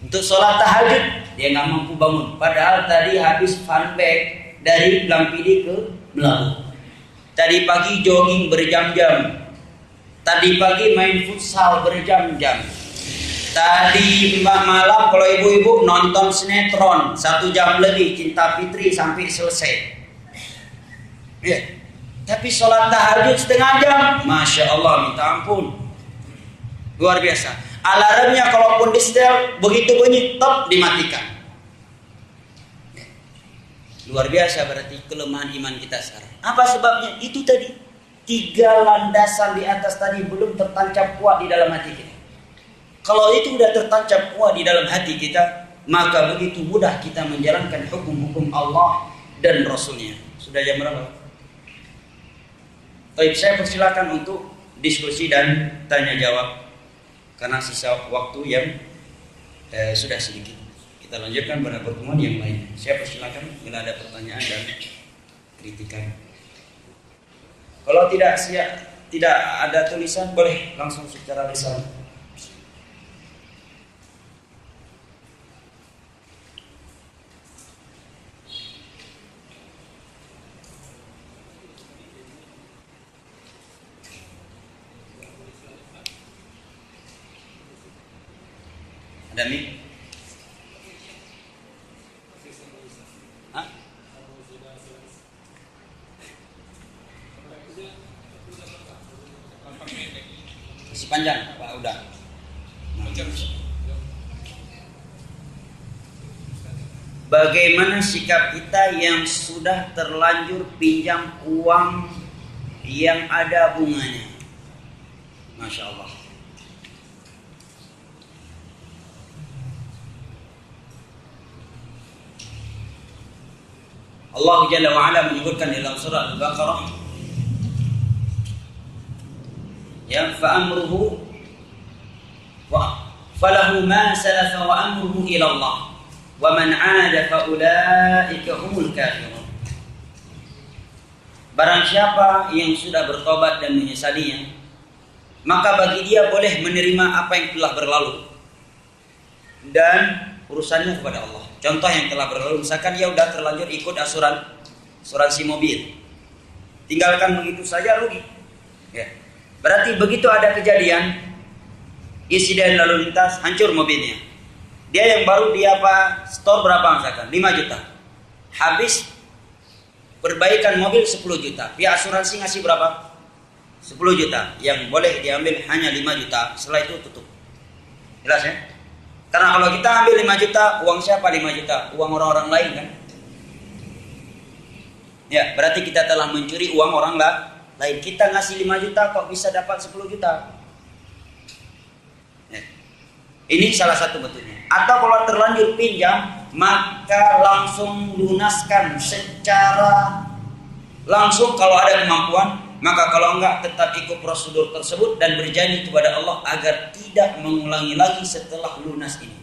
Untuk sholat tahajud dia nggak mampu bangun. Padahal tadi habis funback dari Blampidi ke Melabuh. Tadi pagi jogging berjam-jam. Tadi pagi main futsal berjam-jam. Tadi malam kalau ibu-ibu nonton sinetron 1 jam lebih, Cinta Fitri sampai selesai. Ya. Tapi sholat tahajud setengah jam, masya Allah, minta ampun, luar biasa. Alarmnya kalaupun di setel begitu bunyi, top dimatikan. Luar biasa berarti kelemahan iman kita sekarang. Apa sebabnya? Itu tadi 3 landasan di atas tadi belum tertancap kuat di dalam hati kita. Kalau itu sudah tertancap kuat di dalam hati kita, maka begitu mudah kita menjalankan hukum-hukum Allah dan Rasulnya. Sudah jam berapa? Baik, saya persilakan untuk diskusi dan tanya jawab. Karena sisa waktu yang sudah sedikit, kita lanjutkan pada pertemuan yang lain. Saya persilakan bila ada pertanyaan dan kritikan. Kalau tidak siap tidak ada tulisan, boleh langsung secara lisan. Ada mic? Hah? Masih panjang, Pak, udah. Bagaimana sikap kita yang sudah terlanjur pinjam uang yang ada bunganya? Masya Allah. Allah Jalla wa'ala menyebutkan dalam surah Al-Baqarah, ya, fa'amruhu falahu ma salafa wa amruhu ila Allah wa man 'ada fa ulaika humul kafirun. Barang siapa yang sudah bertobat dan menyesalinya, maka bagi dia boleh menerima apa yang telah berlalu dan urusannya kepada Allah. Contoh yang telah berlalu, misalkan dia udah terlanjur ikut asuransi mobil, tinggalkan begitu saja rugi. Ya. Berarti begitu ada kejadian insiden lalu lintas, hancur mobilnya. Dia yang baru dia store berapa misalkan 5 juta. Habis perbaikan mobil 10 juta. Pihak asuransi ngasih berapa? 10 juta. Yang boleh diambil hanya 5 juta. Setelah itu tutup. Jelas ya? Karena kalau kita ambil 5 juta, uang siapa 5 juta? Uang orang-orang lain kan? Ya, berarti kita telah mencuri uang orang lain. Kita ngasih 5 juta kok bisa dapat 10 juta? Ya. Ini salah satu bentuknya. Atau kalau terlanjur pinjam, maka langsung lunaskan secara langsung kalau ada kemampuan. Maka kalau enggak, tetap ikut prosedur tersebut dan berjanji kepada Allah agar tidak mengulangi lagi setelah lunas ini.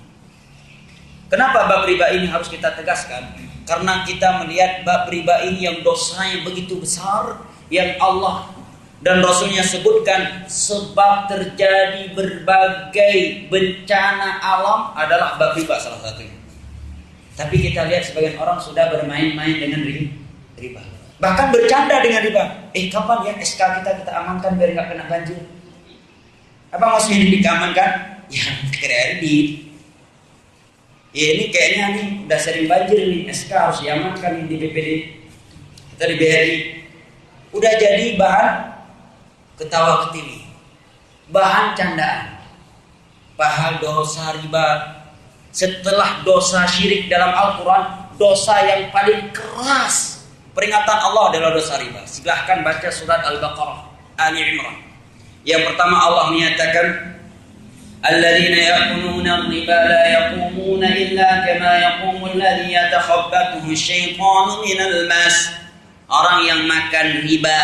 Kenapa bab riba ini harus kita tegaskan? Karena kita melihat bab riba ini yang dosanya begitu besar, yang Allah dan Rasulnya sebutkan sebab terjadi berbagai bencana alam adalah bab riba salah satunya. Tapi kita lihat sebagian orang sudah bermain-main dengan riba. Bahkan bercanda dengan riba. Kapan ya SK kita amankan biar nggak kena banjir? Apa maksudnya ini diamankan? Ya kredit. Ya ini kayaknya nih udah sering banjir nih, SK harus diamankan nih di BPD atau di BRI. Udah jadi bahan ketawa ketili, bahan candaan. Padahal dosa riba setelah dosa syirik dalam Al-Quran, dosa yang paling keras. Peringatan Allah adalah dosa riba. Silahkan baca surat Al-Baqarah, Ali Imran. Yang pertama Allah menyatakan, alladzina ya'kuluna ar-riba la yaqumuna illa kama yaqumu alladhi yatakhabbathu asy-syaitanu minal mas. Orang yang makan riba,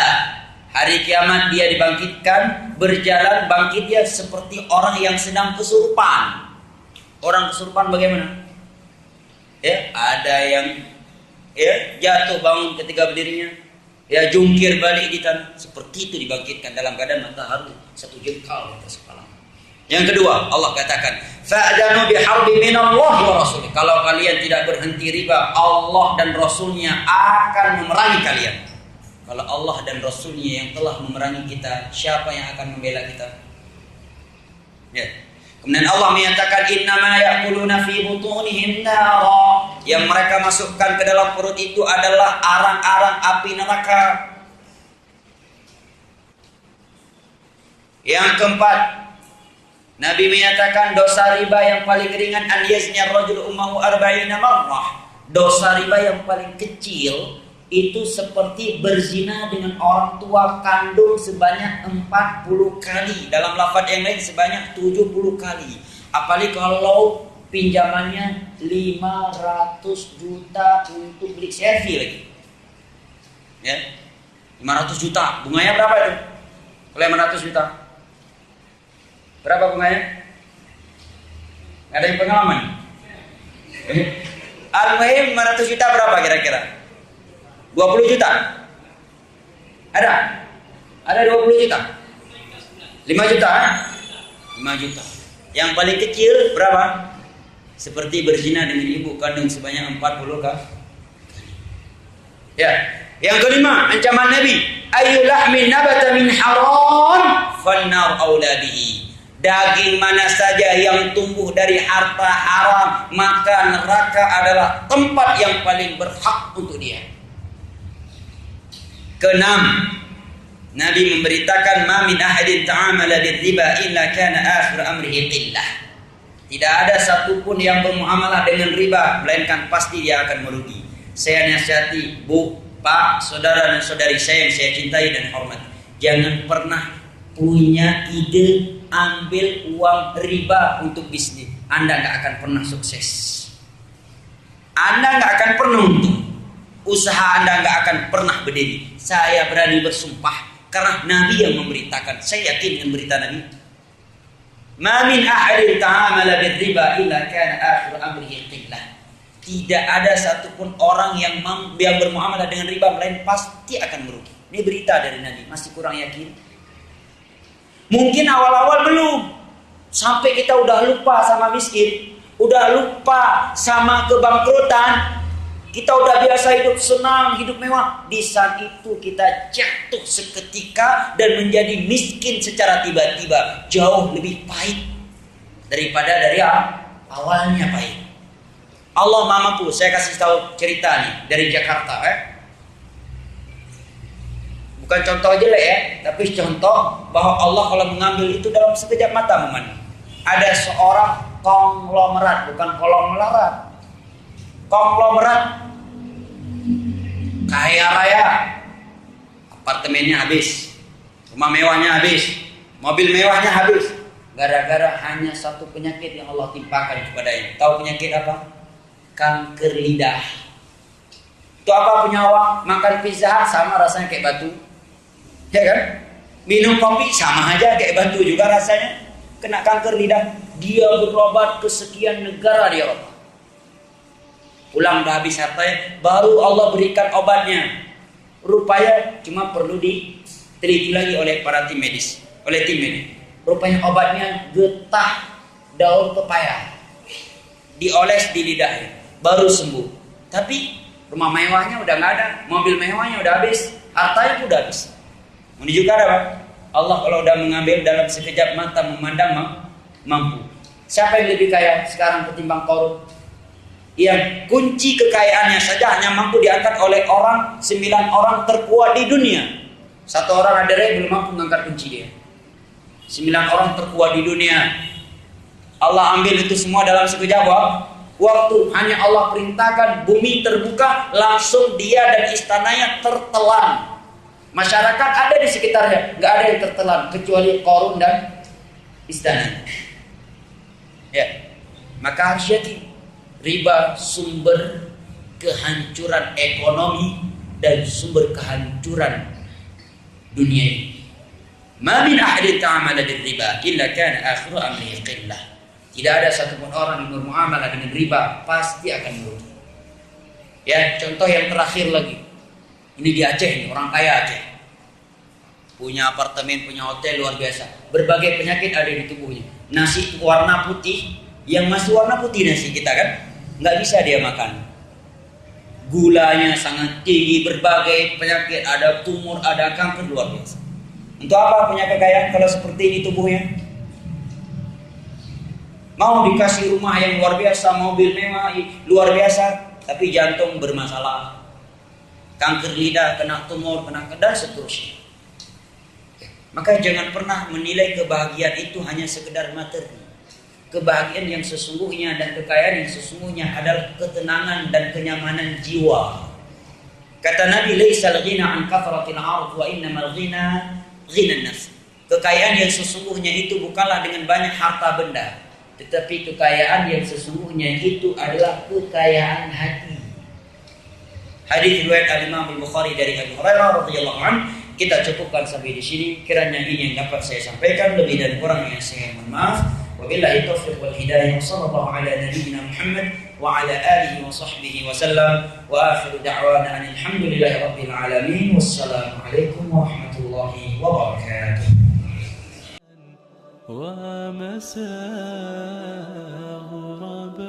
hari kiamat dia dibangkitkan, berjalan bangkitnya seperti orang yang sedang kesurupan. Orang kesurupan bagaimana? Ya, ada yang jatuh bangun ketika berdirinya, jungkir balik di tanah, seperti itu dibangkitkan dalam keadaan matahari 1 jengkal di atas kepala. Yang kedua, Allah katakan, fa'danu biharbi minallahi wa rasulih. Kalau kalian tidak berhenti riba, Allah dan Rasulnya akan memerangi kalian. Kalau Allah dan Rasulnya yang telah memerangi kita, siapa yang akan membela kita? Ya. Kemudian Allah menyatakan, innama ya'kuluna fi butunihim nara. Yang mereka masukkan ke dalam perut itu adalah arang-arang api neraka. Yang keempat, Nabi menyatakan dosa riba yang paling ringan an yazniya ar-rajulu ummuhu 40 marrah. Dosa riba yang paling kecil itu seperti berzina dengan orang tua kandung sebanyak 40 kali. Dalam lafaz yang lain sebanyak 70 kali. Apalagi kalau pinjamannya 500 juta untuk beli selfie lagi. Ya. 500 juta. Bunganya berapa itu? Kalau 500 juta. Berapa bunganya? Ada yang pengalaman? Al-Muhim 500 juta berapa kira-kira? 20 juta? Ada? Ada 20 juta. 5 juta, 5 juta. Yang paling kecil berapa? Seperti berzina dengan ibu kandung sebanyak 40 kali. Ya. Yang kelima, ancaman Nabi, ayu lahmin nabata min haram fannar aula bihi. Daging mana saja yang tumbuh dari harta haram, maka neraka adalah tempat yang paling berhak untuk dia. Keenam, Nabi memberitakan ma min ahadin ta'amala bir-riba illa kana akhir amrihi qillah. Tidak ada satupun yang bermuamalah dengan riba melainkan pasti dia akan merugi. Saya nasihati, Bu, Pak, saudara dan saudari saya yang saya cintai dan hormati, jangan pernah punya ide ambil uang riba untuk bisnis. Anda nggak akan pernah sukses. Anda nggak akan pernah untung. Usaha Anda nggak akan pernah berdiri. Saya berani bersumpah karena Nabi yang memberitakan. Saya yakin dengan berita Nabi. Ma min ahadin ta'amala bir-riba illa kana akhir amrihi qillah. Tidak ada satupun orang yang bermuamalah dengan riba melainkan pasti akan merugi. Ini berita dari Nabi. Masih kurang yakin? Mungkin awal-awal belum. Sampai kita udah lupa sama miskin, udah lupa sama kebangkrutan. Kita udah biasa hidup senang, hidup mewah. Di saat itu kita jatuh seketika dan menjadi miskin secara tiba-tiba. Jauh lebih pahit daripada dari awalnya pahit. Allah Maha Mampu. Saya kasih tahu cerita nih dari Jakarta. Bukan contoh jelek ya, tapi contoh bahwa Allah kalau mengambil itu dalam sekejap mata memandang. Ada seorang konglomerat, bukan konglomerat. Konglomerat kaya raya, apartemennya habis, rumah mewahnya habis, mobil mewahnya habis, gara-gara hanya satu penyakit yang Allah timpakan kepadanya. Tahu penyakit apa? Kanker lidah. Itu apa punya uang? Makan pizza sama rasanya kayak batu, ya kan? Minum kopi sama aja kayak batu juga rasanya. Kena kanker lidah, dia berobat ke sekian negara di Eropa. Pulang udah habis hartanya, baru Allah berikan obatnya. Rupanya cuma perlu diteliti lagi oleh para tim medis, oleh tim medis. Rupanya obatnya getah daun pepaya, dioles di lidahnya, baru sembuh. Tapi rumah mewahnya udah nggak ada, mobil mewahnya udah habis, hartanya udah habis. Menunjukkan apa? Allah kalau udah mengambil dalam sekejap mata memandang mampu. Siapa yang lebih kaya sekarang ketimbang Qarun? Yang kunci kekayaannya saja hanya mampu diangkat oleh 9 orang terkuat di dunia. Satu orang ada yang belum mampu mengangkat kunci dia. 9 orang terkuat di dunia. Allah ambil itu semua dalam sekejap waktu. Hanya Allah perintahkan bumi terbuka, langsung dia dan istananya tertelan. Masyarakat ada di sekitarnya, nggak ada yang tertelan kecuali Qarun dan istana. Ya, maka harus yakin. Riba sumber kehancuran ekonomi dan sumber kehancuran dunia ini. Ma min ahadin ta'amala bir-riba illa kana akhiru amrihi qillah. Tidak ada satupun orang yang bermuamalah dengan riba pasti akan merugi. Ya, contoh yang terakhir lagi. Ini di Aceh nih, orang kaya Aceh. Punya apartemen, punya hotel luar biasa. Berbagai penyakit ada di tubuhnya. Nasi warna putih, yang masih warna putih nasi kita kan, nggak bisa dia makan. Gulanya sangat tinggi, berbagai penyakit, ada tumor, ada kanker luar biasa. Untuk apa punya kekayaan kalau seperti ini tubuhnya? Mau dikasih rumah yang luar biasa, mobil mewah luar biasa, tapi jantung bermasalah, kanker lidah, kena tumor, kena dan seterusnya. Maka jangan pernah menilai kebahagiaan itu hanya sekedar materi. Kebahagiaan yang sesungguhnya dan kekayaan yang sesungguhnya adalah ketenangan dan kenyamanan jiwa. Kata Nabi, "Laisal ghina an kathratil 'arf wa innamal ghina ghina an-nafs." Kekayaan yang sesungguhnya itu bukanlah dengan banyak harta benda, tetapi kekayaan yang sesungguhnya itu adalah kekayaan hati. Hadis riwayat Al-Imam Al-Bukhari dari Abu Hurairah radhiyallahu anhu. Kita cukupkan sampai di sini. Kiranya ini yang dapat saya sampaikan, lebih dan kurang yang saya mohon maaf. Wabillahi taufiq wal hidayah. Wassallallahu ala nabiyyina Muhammad wa ala alihi wa sahbihi wa sallam. Wa akhiru da'wana alhamdulillahi rabbil alamin. Wassalamu alaikum warahmatullahi wabarakatuh. ومساء غربا